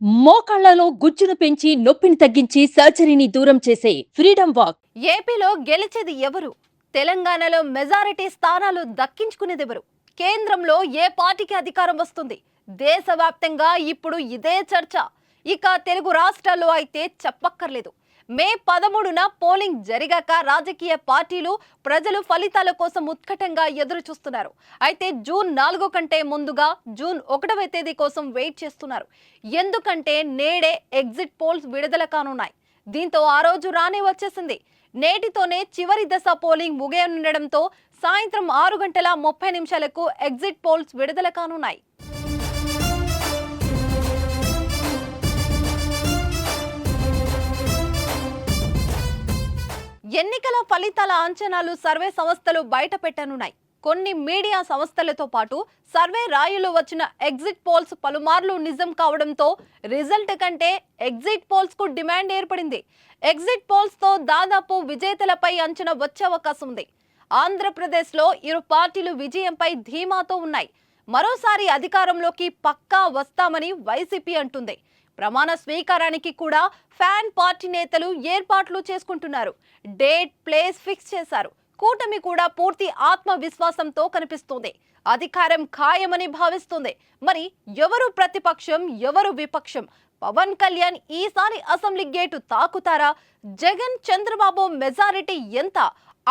మోకాళ్లలో గుజ్జును పెంచి నొప్పిని తగ్గించి సర్జరీని దూరం చేసే ఫ్రీడమ్ వాక్. ఏపీలో గెలిచేది ఎవరు? తెలంగాణలో మెజారిటీ స్థానాలు దక్కించుకునేదెవరు? కేంద్రంలో ఏ పార్టీకి అధికారం వస్తుంది? దేశవ్యాప్తంగా ఇప్పుడు ఇదే చర్చ. ఇక తెలుగు రాష్ట్రాల్లో అయితే చెప్పక్కర్లేదు. మే 13న పోలింగ్ జరిగాక రాజకీయ పార్టీలు, ప్రజలు ఫలితాల కోసం ఉత్కటంగా ఎదురు చూస్తున్నారు. అయితే జూన్ 4 కంటే ముందుగా జూన్ 1వ తేదీ కోసం వెయిట్ చేస్తున్నారు. ఎందుకంటే నేడే ఎగ్జిట్ పోల్స్ విడుదల కానున్నాయి. దీంతో ఆ రోజు రానే వచ్చేసింది. నేటితోనే చివరి దశ పోలింగ్ ముగియనుండడంతో సాయంత్రం 6:30 ఎగ్జిట్ పోల్స్ విడుదల కానున్నాయి. ఎన్నికల ఫలితాల అంచనాలు సర్వే సంస్థలు బయట పెట్టనున్నాయి. కొన్ని మీడియా సంస్థలతో పాటు సర్వే రాయులు వచ్చిన ఎగ్జిట్ పోల్స్ పలుమార్లు నిజం కావడంతో రిజల్ట్ కంటే ఎగ్జిట్ పోల్స్ కు డిమాండ్ ఏర్పడింది. ఎగ్జిట్ పోల్స్ తో దాదాపు విజేతలపై అంచనా వచ్చే అవకాశం ఉంది. ఆంధ్రప్రదేశ్లో ఇరు పార్టీలు విజయంపై ధీమాతో ఉన్నాయి. మరోసారి అధికారంలోకి పక్కా వస్తామని వైసీపీ అంటుంది. ప్రమాణ స్వీకారానికి కూడా ఫ్యాన్ పార్టీ నేతలు ఏర్పాట్లు చేసుకుంటున్నారు. డేట్, ప్లేస్ ఫిక్స్ చేశారు. కూటమి కూడా పూర్తి ఆత్మవిశ్వాసంతో కనిపిస్తోంది. అధికారం ఖాయమని భావిస్తుంది. మరి ఎవరు ప్రతిపక్షం, ఎవరు విపక్షం? పవన్ కళ్యాణ్ ఈసారి అసెంబ్లీ గేటు తాకుతారా? జగన్, చంద్రబాబు మెజారిటీ ఎంత?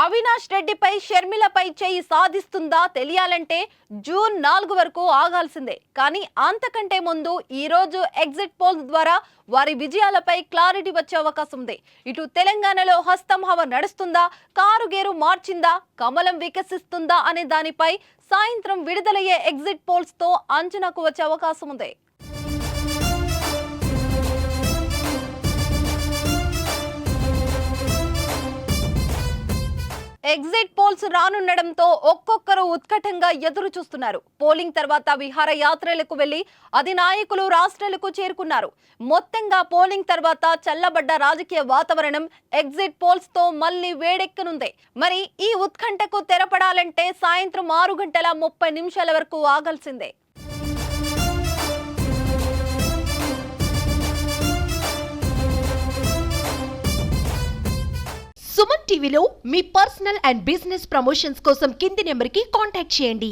అవినాష్ రెడ్డిపై, షర్మిలపై చేయి సాధిస్తుందా? తెలియాలంటే జూన్ 4 వరకు ఆగాల్సిందే. కానీ అంతకంటే ముందు ఈ రోజు ఎగ్జిట్ పోల్స్ ద్వారా వారి విజయాలపై క్లారిటీ వచ్చే అవకాశం ఉంది. ఇటు తెలంగాణలో హస్తం హవ నడుస్తుందా, కారు గేరు మార్చిందా, కమలం వికసిస్తుందా అనే దానిపై సాయంత్రం విడుదలయ్యే ఎగ్జిట్ పోల్స్ తో అంచనాకు వచ్చే అవకాశం ఉంది. ఎగ్జిట్ పోల్స్ రానుండడంతో ఒక్కొక్కరు ఉత్కటంగా ఎదురు చూస్తున్నారు. పోలింగ్ తర్వాత విహారయాత్రలకు వెళ్లి అధినాయకులు రాష్ట్రాలకు చేరుకున్నారు. మొత్తంగా పోలింగ్ తర్వాత చల్లబడ్డ రాజకీయ వాతావరణం ఎగ్జిట్ పోల్స్ తో మళ్లీ వేడెక్కనుంది. మరి ఈ ఉత్కంఠకు తెరపడాలంటే సాయంత్రం 6:30 వరకు ఆగాల్సిందే. సుమన్ టీవీలో మీ పర్సనల్ అండ్ బిజినెస్ ప్రమోషన్స్ కోసం కింది నెంబర్కి కాంటాక్ట్ చేయండి.